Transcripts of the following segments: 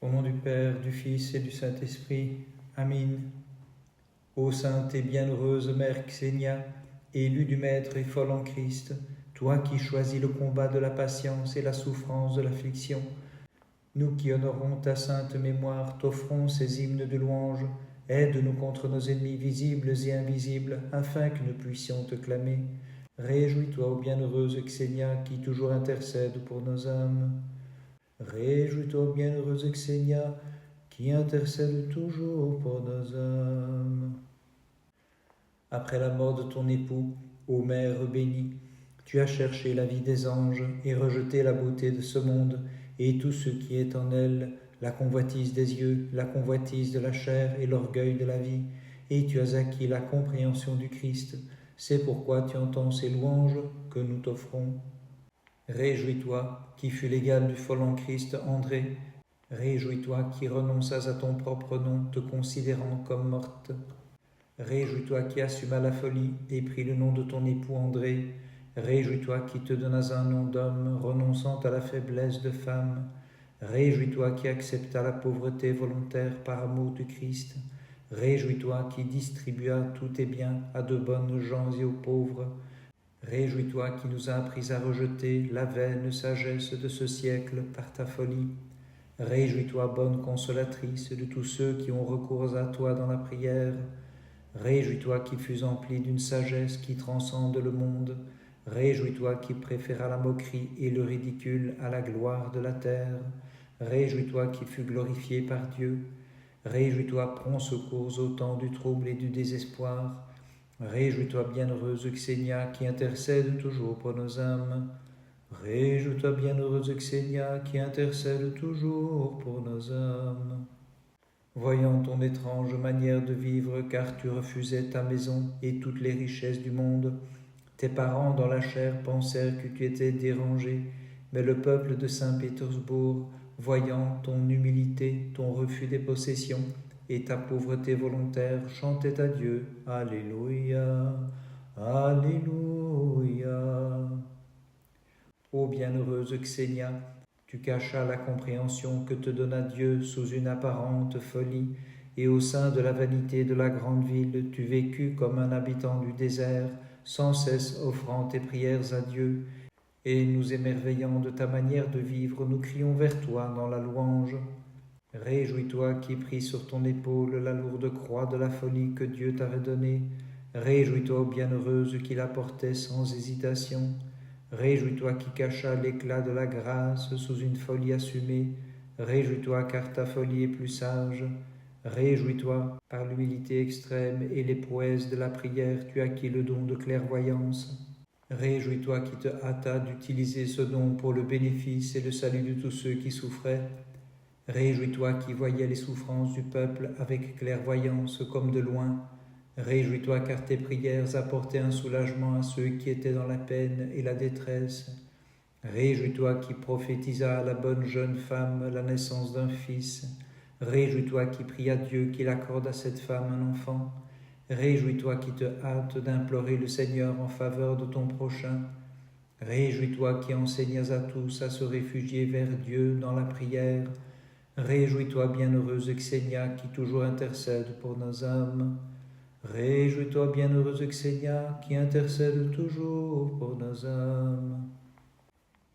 Au nom du Père, du Fils et du Saint-Esprit. Amin. Ô sainte et bienheureuse Mère Xénia, élue du Maître et folle en Christ, toi qui choisis le combat de la patience et la souffrance de l'affliction, nous qui honorons ta sainte mémoire, t'offrons ces hymnes de louange. Aide-nous contre nos ennemis visibles et invisibles, afin que nous puissions te clamer. Réjouis-toi, ô bienheureuse Xénia, qui toujours intercède pour nos âmes. Réjouis-toi, bienheureuse Xénia, qui intercède toujours pour nos âmes. Après la mort de ton époux, ô Mère bénie, tu as cherché la vie des anges et rejeté la beauté de ce monde et tout ce qui est en elle, la convoitise des yeux, la convoitise de la chair et l'orgueil de la vie, et tu as acquis la compréhension du Christ. C'est pourquoi tu entends ces louanges que nous t'offrons. Réjouis-toi, qui fut l'égal du fol en Christ André. Réjouis-toi, qui renonças à ton propre nom, te considérant comme morte. Réjouis-toi, qui assumas la folie et pris le nom de ton époux André. Réjouis-toi, qui te donnas un nom d'homme, renonçant à la faiblesse de femme. Réjouis-toi, qui accepta la pauvreté volontaire par amour du Christ. Réjouis-toi, qui distribua tous tes biens à de bonnes gens et aux pauvres. Réjouis-toi qui nous as appris à rejeter la vaine sagesse de ce siècle par ta folie. Réjouis-toi, bonne consolatrice de tous ceux qui ont recours à toi dans la prière. Réjouis-toi qui fus empli d'une sagesse qui transcende le monde. Réjouis-toi qui préféra la moquerie et le ridicule à la gloire de la terre. Réjouis-toi qui fus glorifié par Dieu. Réjouis-toi, prends secours au temps du trouble et du désespoir. Réjouis-toi, bienheureuse Xénia, qui intercède toujours pour nos âmes. Réjouis-toi, bienheureuse Xénia, qui intercède toujours pour nos âmes. Voyant ton étrange manière de vivre, car tu refusais ta maison et toutes les richesses du monde, tes parents dans la chair pensèrent que tu étais dérangé, mais le peuple de Saint-Pétersbourg, voyant ton humilité, ton refus des possessions, et ta pauvreté volontaire, chantait à Dieu. Alléluia, Alléluia. Ô bienheureuse Xénia, tu cachas la compréhension que te donna Dieu sous une apparente folie, et au sein de la vanité de la grande ville, tu vécus comme un habitant du désert, sans cesse offrant tes prières à Dieu. Et nous émerveillant de ta manière de vivre, nous crions vers toi dans la louange. Réjouis-toi qui pris sur ton épaule la lourde croix de la folie que Dieu t'avait donnée. Réjouis-toi, bienheureuse, qui la portait sans hésitation. Réjouis-toi qui cacha l'éclat de la grâce sous une folie assumée. Réjouis-toi car ta folie est plus sage. Réjouis-toi, par l'humilité extrême et les prouesses de la prière, tu acquis le don de clairvoyance. Réjouis-toi qui te hâta d'utiliser ce don pour le bénéfice et le salut de tous ceux qui souffraient. Réjouis-toi qui voyais les souffrances du peuple avec clairvoyance comme de loin. Réjouis-toi car tes prières apportaient un soulagement à ceux qui étaient dans la peine et la détresse. Réjouis-toi qui prophétisa à la bonne jeune femme la naissance d'un fils. Réjouis-toi qui prie à Dieu qu'il accorde à cette femme un enfant. Réjouis-toi qui te hâtes d'implorer le Seigneur en faveur de ton prochain. Réjouis-toi qui enseignas à tous à se réfugier vers Dieu dans la prière. Réjouis-toi, bienheureuse Xénia, qui toujours intercède pour nos âmes. Réjouis-toi, bienheureuse Xénia, qui intercède toujours pour nos âmes.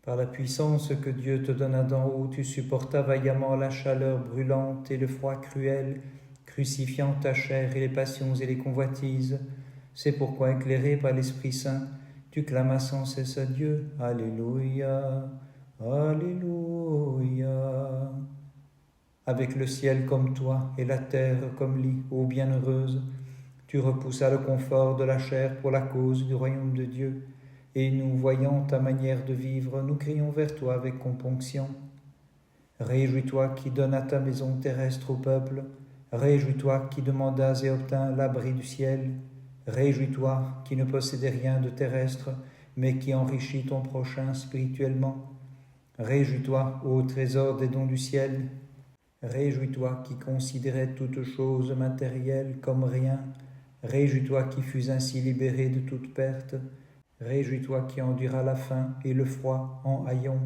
Par la puissance que Dieu te donna d'en haut, tu supportas vaillamment la chaleur brûlante et le froid cruel, crucifiant ta chair et les passions et les convoitises. C'est pourquoi, éclairé par l'Esprit Saint, tu clamas sans cesse à Dieu. Alléluia, Alléluia. Avec le ciel comme toi et la terre comme lit, ô bienheureuse, tu repoussas le confort de la chair pour la cause du royaume de Dieu, et nous, voyant ta manière de vivre, nous crions vers toi avec componction. Réjouis-toi qui donnas ta maison terrestre au peuple, réjouis-toi qui demandas et obtins l'abri du ciel, réjouis-toi qui ne possédais rien de terrestre, mais qui enrichit ton prochain spirituellement. Réjouis-toi, ô trésor des dons du ciel. Réjouis-toi qui considérais toutes choses matérielles comme rien. Réjouis-toi qui fus ainsi libéré de toute perte. Réjouis-toi qui enduras la faim et le froid en haillons.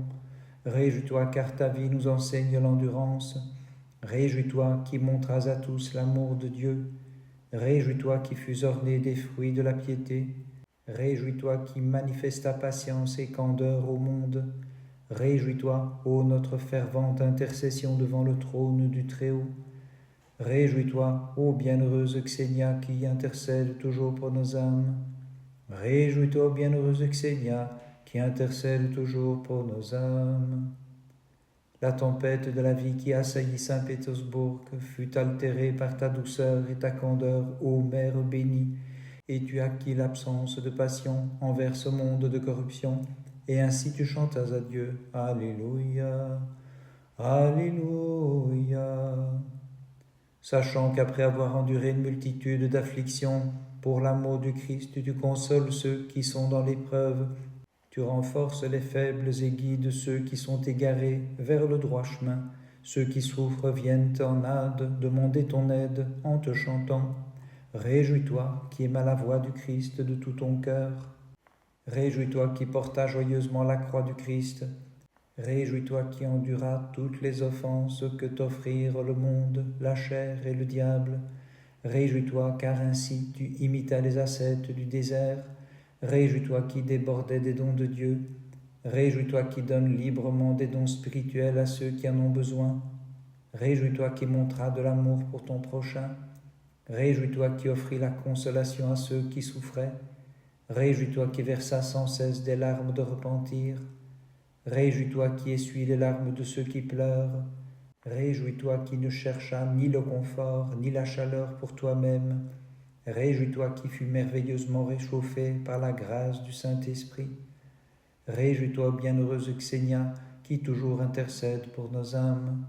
Réjouis-toi car ta vie nous enseigne l'endurance. Réjouis-toi qui montras à tous l'amour de Dieu. Réjouis-toi qui fus orné des fruits de la piété. Réjouis-toi qui manifesta patience et candeur au monde. Réjouis-toi, ô notre fervente intercession devant le trône du Très-Haut. Réjouis-toi, ô bienheureuse Xénia qui intercède toujours pour nos âmes. Réjouis-toi, bienheureuse Xénia qui intercède toujours pour nos âmes. La tempête de la vie qui assaillit Saint-Pétersbourg fut altérée par ta douceur et ta candeur, ô Mère bénie, et tu acquis l'absence de passion envers ce monde de corruption, et ainsi tu chantas à Dieu. Alléluia, Alléluia. Sachant qu'après avoir enduré une multitude d'afflictions, pour l'amour du Christ, tu consoles ceux qui sont dans l'épreuve, tu renforces les faibles et guides ceux qui sont égarés vers le droit chemin. Ceux qui souffrent viennent en aide, demander ton aide en te chantant. Réjouis-toi qui aimas la voix du Christ de tout ton cœur. Réjouis-toi qui porta joyeusement la croix du Christ. Réjouis-toi qui endura toutes les offenses que t'offrirent le monde, la chair et le diable. Réjouis-toi car ainsi tu imitas les ascètes du désert. Réjouis-toi qui débordais des dons de Dieu. Réjouis-toi qui donnes librement des dons spirituels à ceux qui en ont besoin. Réjouis-toi qui montras de l'amour pour ton prochain. Réjouis-toi qui offris la consolation à ceux qui souffraient. Réjouis-toi qui versa sans cesse des larmes de repentir. Réjouis-toi qui essuie les larmes de ceux qui pleurent. Réjouis-toi qui ne chercha ni le confort ni la chaleur pour toi-même. Réjouis-toi qui fus merveilleusement réchauffé par la grâce du Saint-Esprit. Réjouis-toi, bienheureuse Xénia, qui toujours intercède pour nos âmes.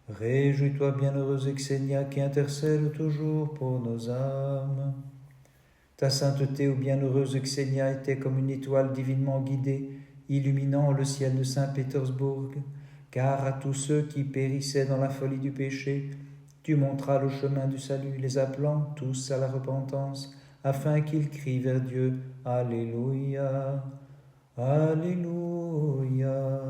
Réjouis-toi, bienheureuse Xénia, qui intercède toujours pour nos âmes. Ta sainteté, ô bienheureuse Xénia, était comme une étoile divinement guidée, illuminant le ciel de Saint-Pétersbourg, car à tous ceux qui périssaient dans la folie du péché, tu montras le chemin du salut, les appelant tous à la repentance, afin qu'ils crient vers Dieu. Alléluia, Alléluia.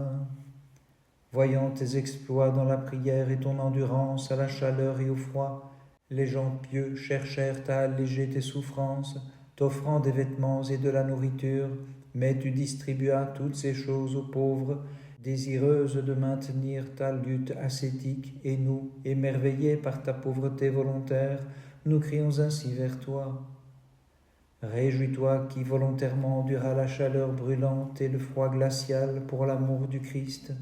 Voyant tes exploits dans la prière et ton endurance à la chaleur et au froid, les gens pieux cherchèrent à alléger tes souffrances, t'offrant des vêtements et de la nourriture, mais tu distribuas toutes ces choses aux pauvres, désireuse de maintenir ta lutte ascétique, et nous, émerveillés par ta pauvreté volontaire, nous crions ainsi vers toi. Réjouis-toi qui volontairement endura la chaleur brûlante et le froid glacial pour l'amour du Christ.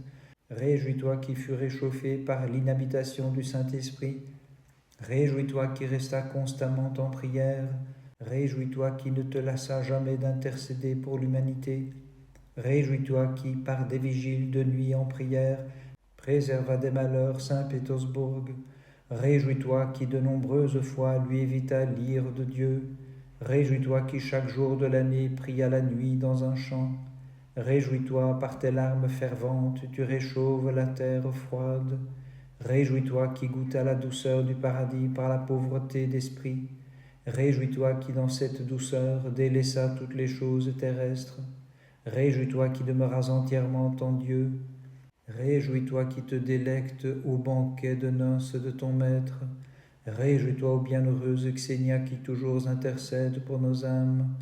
Réjouis-toi qui fus réchauffé par l'inhabitation du Saint-Esprit. Réjouis-toi qui resta constamment en prière. Réjouis-toi qui ne te lassa jamais d'intercéder pour l'humanité. Réjouis-toi qui, par des vigiles de nuit en prière, préserva des malheurs Saint-Pétersbourg. Réjouis-toi qui de nombreuses fois lui évita l'ire de Dieu. Réjouis-toi qui chaque jour de l'année pria la nuit dans un champ. Réjouis-toi par tes larmes ferventes, tu réchauffes la terre froide. Réjouis-toi qui goûta la douceur du paradis par la pauvreté d'esprit. Réjouis-toi qui dans cette douceur délaissa toutes les choses terrestres. Réjouis-toi qui demeuras entièrement en Dieu. Réjouis-toi qui te délectes au banquet de noces de ton Maître. Réjouis-toi, ô bienheureuse Xénia, qui toujours intercède pour nos âmes.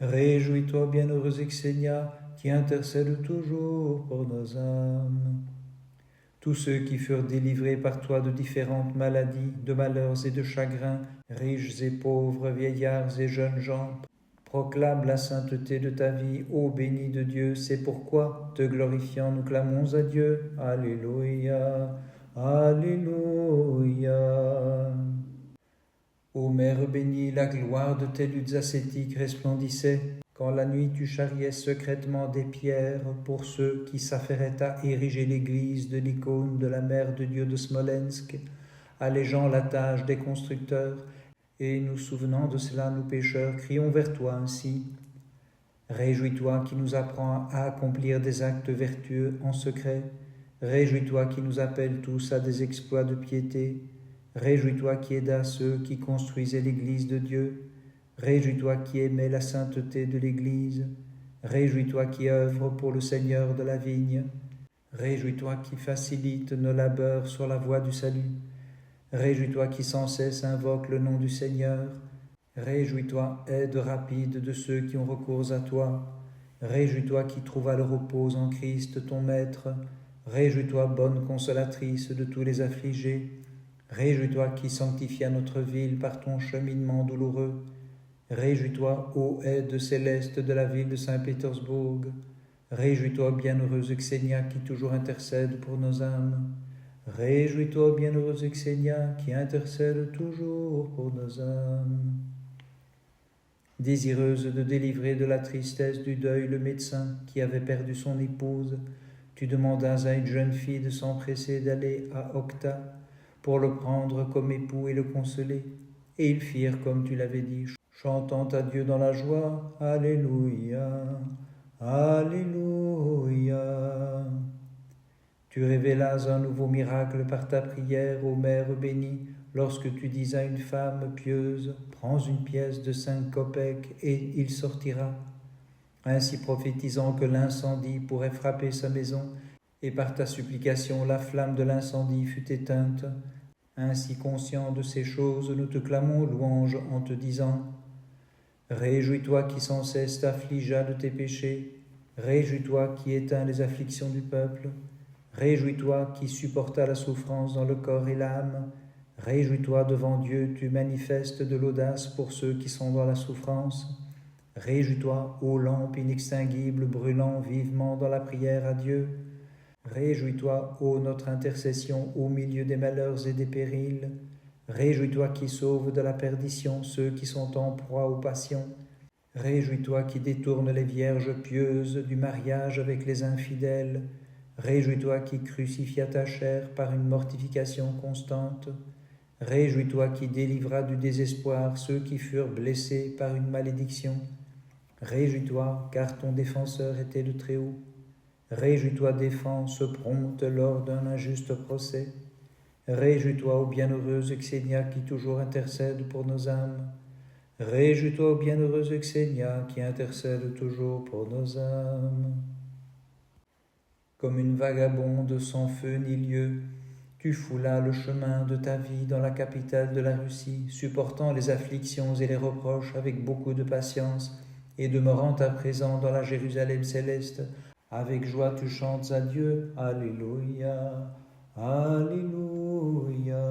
Réjouis-toi, bienheureuse Xénia, qui intercède toujours pour nos âmes. Tous ceux qui furent délivrés par toi de différentes maladies, de malheurs et de chagrins, riches et pauvres, vieillards et jeunes gens, proclame la sainteté de ta vie, ô béni de Dieu. C'est pourquoi, te glorifiant, nous clamons à Dieu. Alléluia, Alléluia. Ô Mère bénie, la gloire de tes luttes ascétiques resplendissait, quand la nuit tu charriais secrètement des pierres pour ceux qui s'affairaient à ériger l'église de l'icône de la Mère de Dieu de Smolensk, allégeant la tâche des constructeurs. Et nous souvenant de cela, nous pécheurs, crions vers toi ainsi. Réjouis-toi qui nous apprends à accomplir des actes vertueux en secret. Réjouis-toi qui nous appelle tous à des exploits de piété. Réjouis-toi qui aidas ceux qui construisaient l'Église de Dieu. Réjouis-toi qui aimais la sainteté de l'Église. Réjouis-toi qui œuvre pour le Seigneur de la vigne. Réjouis-toi qui facilite nos labeurs sur la voie du salut. Réjouis-toi qui sans cesse invoque le nom du Seigneur. Réjouis-toi, aide rapide de ceux qui ont recours à toi. Réjouis-toi qui trouva le repos en Christ ton Maître. Réjouis-toi, bonne consolatrice de tous les affligés. Réjouis-toi qui sanctifia notre ville par ton cheminement douloureux. Réjouis-toi, ô aide céleste de la ville de Saint-Pétersbourg. Réjouis-toi, bienheureuse Xénia qui toujours intercède pour nos âmes. Réjouis-toi, bienheureuse Xénia qui intercède toujours pour nos âmes. Désireuse de délivrer de la tristesse du deuil le médecin qui avait perdu son épouse, tu demandas à une jeune fille de s'empresser d'aller à Octa pour le prendre comme époux et le consoler. Et ils firent comme tu l'avais dit, chantant à Dieu dans la joie. Alléluia, Alléluia. Tu révélas un nouveau miracle par ta prière, ô Mère bénie, lorsque tu dis à une femme pieuse, prends une pièce de 5 kopeks et il sortira. Ainsi prophétisant que l'incendie pourrait frapper sa maison, et par ta supplication la flamme de l'incendie fut éteinte. Ainsi conscient de ces choses, nous te clamons louange en te disant: Réjouis-toi qui sans cesse t'affligea de tes péchés, réjouis-toi qui éteins les afflictions du peuple, réjouis-toi qui supporta la souffrance dans le corps et l'âme, réjouis-toi devant Dieu, tu manifestes de l'audace pour ceux qui sont dans la souffrance. Réjouis-toi, ô lampe inextinguible brûlant vivement dans la prière à Dieu. Réjouis-toi, ô notre intercession au milieu des malheurs et des périls. Réjouis-toi qui sauve de la perdition ceux qui sont en proie aux passions. Réjouis-toi qui détourne les vierges pieuses du mariage avec les infidèles. Réjouis-toi qui crucifia ta chair par une mortification constante. Réjouis-toi qui délivra du désespoir ceux qui furent blessés par une malédiction. Réjouis-toi, car ton défenseur était le Très-Haut. Réjouis-toi, défense prompte lors d'un injuste procès. Réjouis-toi, ô bienheureuse Xénia qui toujours intercède pour nos âmes. Réjouis-toi, ô bienheureuse Xénia qui intercède toujours pour nos âmes. Comme une vagabonde sans feu ni lieu, tu foulas le chemin de ta vie dans la capitale de la Russie, supportant les afflictions et les reproches avec beaucoup de patience, et demeurant à présent dans la Jérusalem céleste. Avec joie tu chantes à Dieu, Alléluia, Alléluia.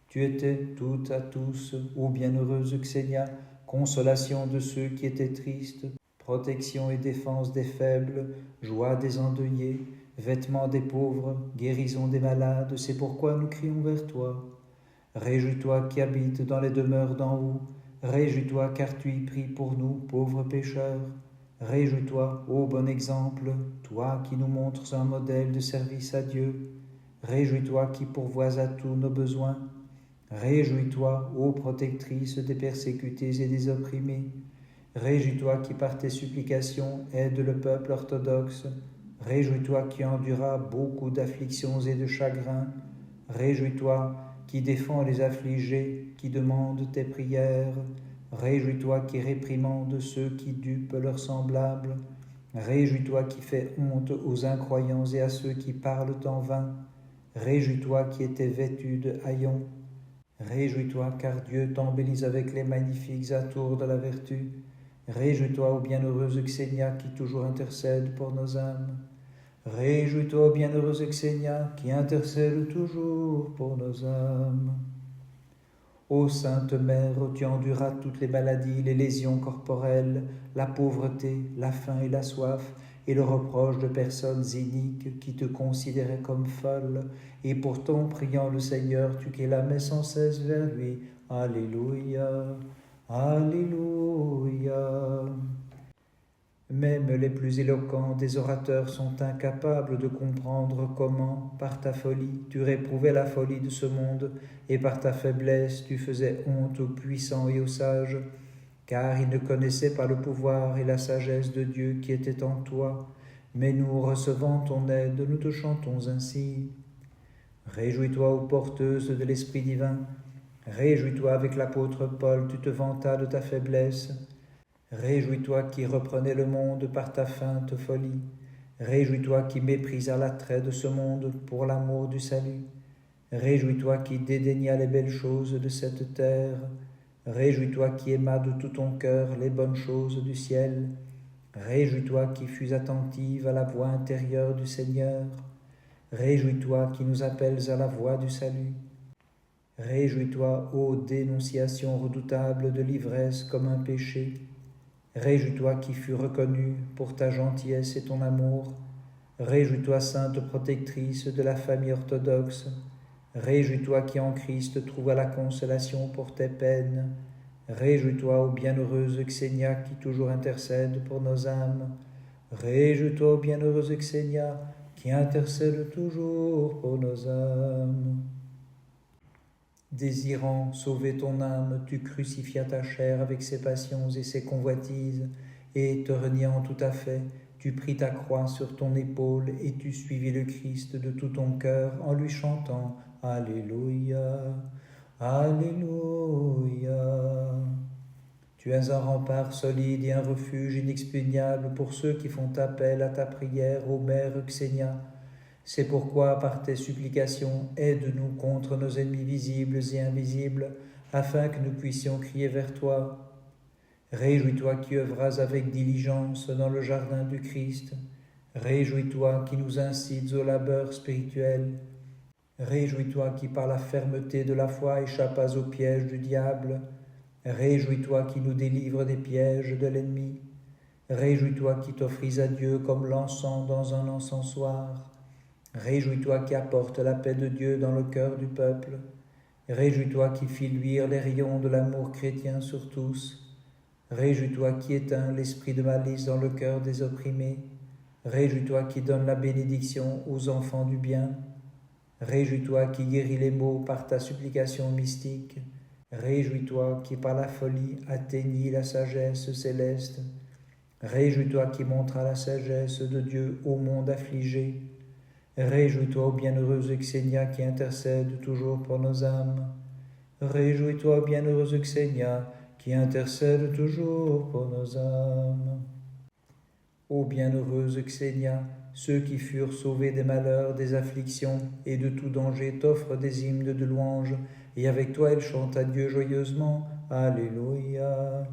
Tu étais toute à tous, ô bienheureuse Xénia, consolation de ceux qui étaient tristes, protection et défense des faibles, joie des endeuillés, vêtements des pauvres, guérison des malades, c'est pourquoi nous crions vers toi. Réjouis-toi qui habites dans les demeures d'en haut, réjouis-toi car tu y pries pour nous, pauvres pécheurs. Réjouis-toi, ô bon exemple, toi qui nous montres un modèle de service à Dieu. Réjouis-toi qui pourvois à tous nos besoins. Réjouis-toi, ô protectrice des persécutés et des opprimés. Réjouis-toi qui par tes supplications aide le peuple orthodoxe. Réjouis-toi qui endura beaucoup d'afflictions et de chagrins. Réjouis-toi qui défends les affligés, qui demandent tes prières. Réjouis-toi qui réprimande ceux qui dupent leurs semblables. Réjouis-toi qui fais honte aux incroyants et à ceux qui parlent en vain. Réjouis-toi qui étais vêtu de haillons. Réjouis-toi car Dieu t'embellise avec les magnifiques atours de la vertu. Réjouis-toi, ô bienheureuse Xénia qui toujours intercède pour nos âmes. Réjouis-toi, ô bienheureuse Xénia qui intercède toujours pour nos âmes. Ô Sainte Mère, tu enduras toutes les maladies, les lésions corporelles, la pauvreté, la faim et la soif, et le reproche de personnes iniques qui te considéraient comme folle, et pourtant, priant le Seigneur, tu clamais sans cesse vers lui. Alléluia, Alléluia. Même les plus éloquents des orateurs sont incapables de comprendre comment, par ta folie, tu réprouvais la folie de ce monde, et par ta faiblesse tu faisais honte aux puissants et aux sages, car ils ne connaissaient pas le pouvoir et la sagesse de Dieu qui était en toi. Mais nous, recevant ton aide, nous te chantons ainsi. Réjouis-toi, ô porteuse de l'Esprit divin. Réjouis-toi avec l'apôtre Paul, tu te vantas de ta faiblesse. Réjouis-toi qui reprenais le monde par ta feinte folie. Réjouis-toi qui méprisa l'attrait de ce monde pour l'amour du salut. Réjouis-toi qui dédaigna les belles choses de cette terre. Réjouis-toi qui aimas de tout ton cœur les bonnes choses du ciel. Réjouis-toi qui fus attentive à la voix intérieure du Seigneur. Réjouis-toi qui nous appelles à la voie du salut. Réjouis-toi, ô dénonciation redoutable de l'ivresse comme un péché. Réjouis-toi qui fus reconnue pour ta gentillesse et ton amour. Réjouis-toi, sainte protectrice de la famille orthodoxe. Réjouis-toi qui en Christ trouva la consolation pour tes peines. Réjouis-toi, ô bienheureuse Xénia qui toujours intercède pour nos âmes. Réjouis-toi, ô bienheureuse Xénia qui intercède toujours pour nos âmes. Désirant sauver ton âme, tu crucifias ta chair avec ses passions et ses convoitises, et te reniant tout à fait, tu pris ta croix sur ton épaule et tu suivis le Christ de tout ton cœur en lui chantant « Alléluia, Alléluia ». Tu es un rempart solide et un refuge inexpugnable pour ceux qui font appel à ta prière, ô Mère Xénia. C'est pourquoi, par tes supplications, aide-nous contre nos ennemis visibles et invisibles, afin que nous puissions crier vers toi. Réjouis-toi qui œuvras avec diligence dans le jardin du Christ. Réjouis-toi qui nous incites au labeur spirituel. Réjouis-toi qui par la fermeté de la foi échappas au piège du diable. Réjouis-toi qui nous délivres des pièges de l'ennemi. Réjouis-toi qui t'offris à Dieu comme l'encens dans un encensoir. Réjouis-toi qui apporte la paix de Dieu dans le cœur du peuple. Réjouis-toi qui fit luire les rayons de l'amour chrétien sur tous. Réjouis-toi qui éteins l'esprit de malice dans le cœur des opprimés. Réjouis-toi qui donne la bénédiction aux enfants du bien. Réjouis-toi qui guéris les maux par ta supplication mystique. Réjouis-toi qui par la folie atteignis la sagesse céleste. Réjouis-toi qui montras la sagesse de Dieu au monde affligé. Réjouis-toi, ô bienheureuse Xénia qui intercède toujours pour nos âmes. Réjouis-toi, bienheureuse Xénia qui intercède toujours pour nos âmes. Ô bienheureuse Xénia, ceux qui furent sauvés des malheurs, des afflictions et de tout danger t'offrent des hymnes de louange, et avec toi ils chantent à Dieu joyeusement. Alléluia,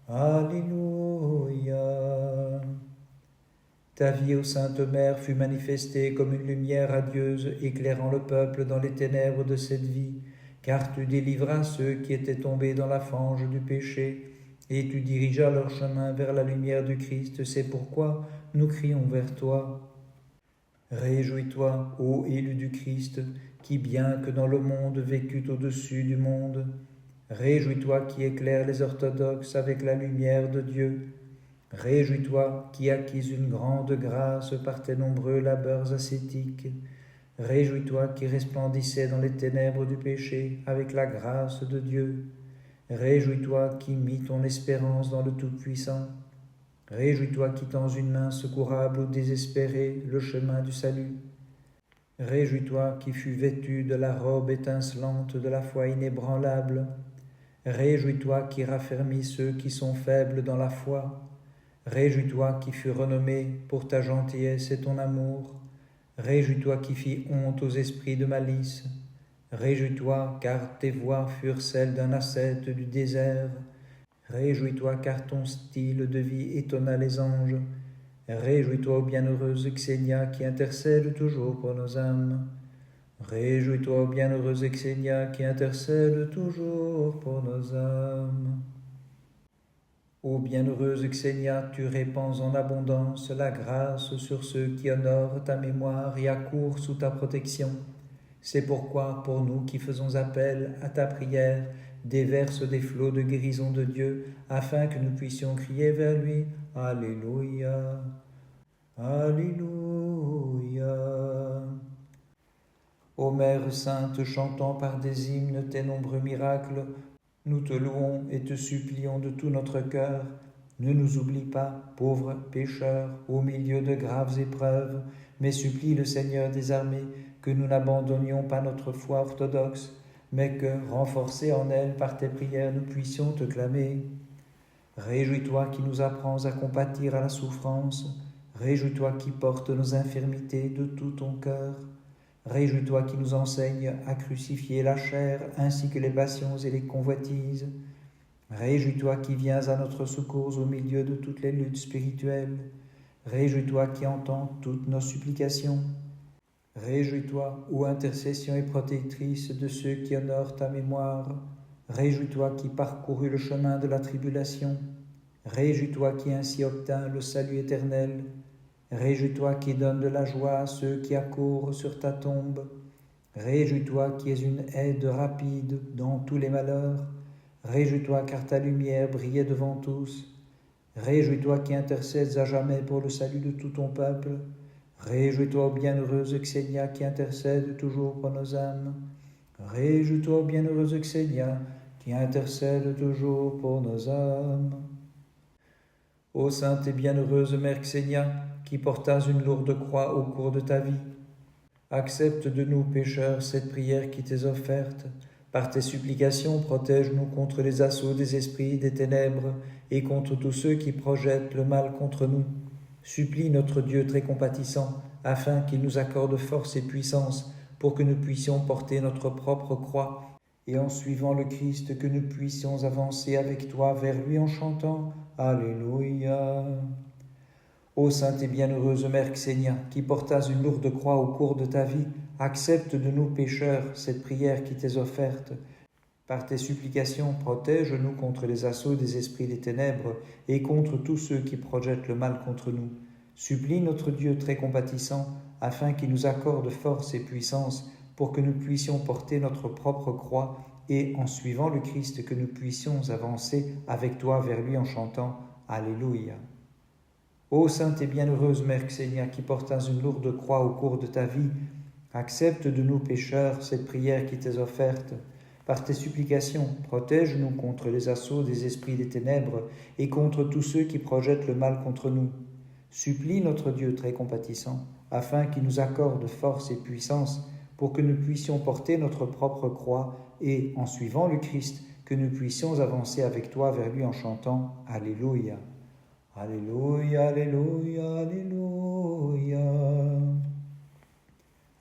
Alléluia. Ta vie, ô Sainte Mère, fut manifestée comme une lumière radieuse, éclairant le peuple dans les ténèbres de cette vie, car tu délivras ceux qui étaient tombés dans la fange du péché, et tu dirigeas leur chemin vers la lumière du Christ. C'est pourquoi nous crions vers toi. Réjouis-toi, ô élu du Christ, qui, bien que dans le monde, vécut au-dessus du monde. Réjouis-toi qui éclaire les orthodoxes avec la lumière de Dieu. Réjouis-toi qui acquis une grande grâce par tes nombreux labeurs ascétiques. Réjouis-toi qui resplendissais dans les ténèbres du péché avec la grâce de Dieu. Réjouis-toi qui mis ton espérance dans le Tout-Puissant. Réjouis-toi qui tends une main secourable aux désespérés le chemin du salut. Réjouis-toi qui fus vêtu de la robe étincelante de la foi inébranlable. Réjouis-toi qui raffermis ceux qui sont faibles dans la foi. Réjouis-toi qui fus renommé pour ta gentillesse et ton amour. Réjouis-toi qui fis honte aux esprits de malice. Réjouis-toi car tes voies furent celles d'un ascète du désert. Réjouis-toi car ton style de vie étonna les anges. Réjouis-toi, ô bienheureuse Xénia qui intercède toujours pour nos âmes. Réjouis-toi, ô bienheureuse Xénia qui intercède toujours pour nos âmes. Ô bienheureuse Xénia, tu répands en abondance la grâce sur ceux qui honorent ta mémoire et accourent sous ta protection. C'est pourquoi, pour nous qui faisons appel à ta prière, déverse des flots de guérison de Dieu, afin que nous puissions crier vers lui. Alléluia, Alléluia. Ô Mère sainte, chantant par des hymnes tes nombreux miracles, nous te louons et te supplions de tout notre cœur. Ne nous oublie pas, pauvres pécheurs, au milieu de graves épreuves, mais supplie le Seigneur des armées que nous n'abandonnions pas notre foi orthodoxe, mais que, renforcés en elle par tes prières, nous puissions te clamer. Réjouis-toi qui nous apprends à compatir à la souffrance. Réjouis-toi qui portes nos infirmités de tout ton cœur. Réjouis-toi qui nous enseigne à crucifier la chair ainsi que les passions et les convoitises. Réjouis-toi qui viens à notre secours au milieu de toutes les luttes spirituelles. Réjouis-toi qui entends toutes nos supplications. Réjouis-toi, ô intercession et protectrice de ceux qui honorent ta mémoire. Réjouis-toi qui parcourus le chemin de la tribulation. Réjouis-toi qui ainsi obtint le salut éternel. Réjouis-toi qui donne de la joie à ceux qui accourent sur ta tombe. Réjouis-toi qui es une aide rapide dans tous les malheurs. Réjouis-toi car ta lumière brillait devant tous. Réjouis-toi qui intercèdes à jamais pour le salut de tout ton peuple. Réjouis-toi, ô bienheureuse Xénia, qui intercède toujours pour nos âmes. Réjouis-toi, ô bienheureuse Xénia, qui intercède toujours pour nos âmes. Ô sainte et bienheureuse Mère Xénia, qui portas une lourde croix au cours de ta vie, accepte de nous pécheurs cette prière qui t'est offerte. Par tes supplications, protège-nous contre les assauts des esprits des ténèbres et contre tous ceux qui projettent le mal contre nous. Supplie notre Dieu très compatissant, afin qu'il nous accorde force et puissance pour que nous puissions porter notre propre croix, et en suivant le Christ, que nous puissions avancer avec toi vers lui en chantant « Alléluia ». Ô sainte et bienheureuse Mère Xénia, qui portas une lourde croix au cours de ta vie, accepte de nous pécheurs cette prière qui t'est offerte. Par tes supplications, protège-nous contre les assauts des esprits des ténèbres et contre tous ceux qui projettent le mal contre nous. Supplie notre Dieu très compatissant, afin qu'il nous accorde force et puissance pour que nous puissions porter notre propre croix et, en suivant le Christ, que nous puissions avancer avec toi vers lui en chantant « Alléluia ». Ô sainte et bienheureuse Mère Xénia, qui portas une lourde croix au cours de ta vie, accepte de nous pécheurs cette prière qui t'est offerte. Par tes supplications, protège-nous contre les assauts des esprits des ténèbres et contre tous ceux qui projettent le mal contre nous. Supplie notre Dieu très compatissant, afin qu'il nous accorde force et puissance pour que nous puissions porter notre propre croix et, en suivant le Christ, que nous puissions avancer avec toi vers lui en chantant « Alléluia ». Alléluia, Alléluia, Alléluia.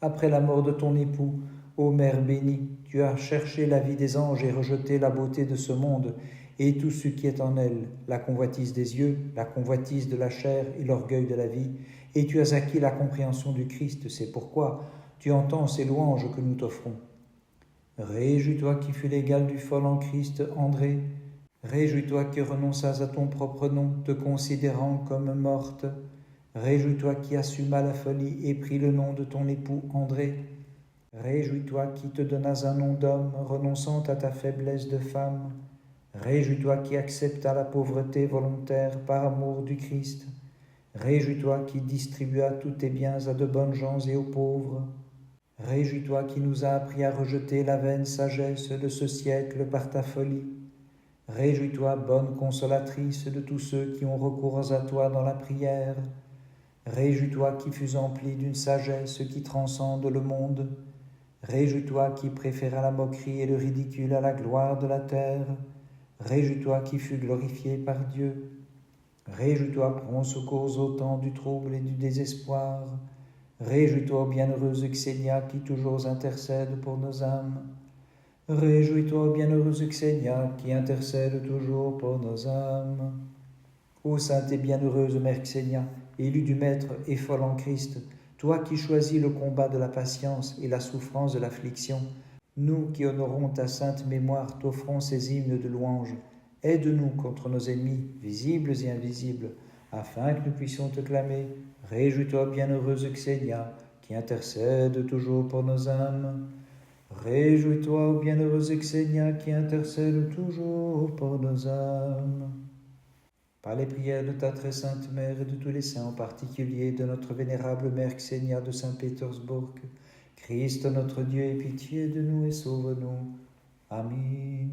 Après la mort de ton époux, ô Mère bénie, tu as cherché la vie des anges et rejeté la beauté de ce monde et tout ce qui est en elle, la convoitise des yeux, la convoitise de la chair et l'orgueil de la vie, et tu as acquis la compréhension du Christ. C'est pourquoi tu entends ces louanges que nous t'offrons. Réjouis-toi qui fut l'égal du fol en Christ, André. Réjouis-toi qui renonças à ton propre nom, te considérant comme morte. Réjouis-toi qui assuma la folie et prit le nom de ton époux André. Réjouis-toi qui te donnas un nom d'homme, renonçant à ta faiblesse de femme. Réjouis-toi qui accepta la pauvreté volontaire par amour du Christ. Réjouis-toi qui distribua tous tes biens à de bonnes gens et aux pauvres. Réjouis-toi qui nous a appris à rejeter la vaine sagesse de ce siècle par ta folie. Réjouis-toi, bonne consolatrice de tous ceux qui ont recours à toi dans la prière. Réjouis-toi qui fus empli d'une sagesse qui transcende le monde. Réjouis-toi qui préféra la moquerie et le ridicule à la gloire de la terre. Réjouis-toi qui fus glorifié par Dieu. Réjouis-toi, prends secours au temps du trouble et du désespoir. Réjouis-toi, bienheureuse Xénia, qui toujours intercède pour nos âmes. Réjouis-toi, bienheureuse Xénia, qui intercède toujours pour nos âmes. Ô sainte et bienheureuse Mère Xénia, élue du Maître et folle en Christ, toi qui choisis le combat de la patience et la souffrance de l'affliction, nous qui honorons ta sainte mémoire t'offrons ces hymnes de louange. Aide-nous contre nos ennemis, visibles et invisibles, afin que nous puissions te clamer. Réjouis-toi, bienheureuse Xénia, qui intercède toujours pour nos âmes. Réjouis-toi, bienheureuse Xénia, qui intercède toujours pour nos âmes. Par les prières de ta très sainte Mère et de tous les saints, en particulier de notre vénérable Mère Xénia de Saint-Pétersbourg, Christ notre Dieu, aie pitié de nous et sauve-nous. Amen.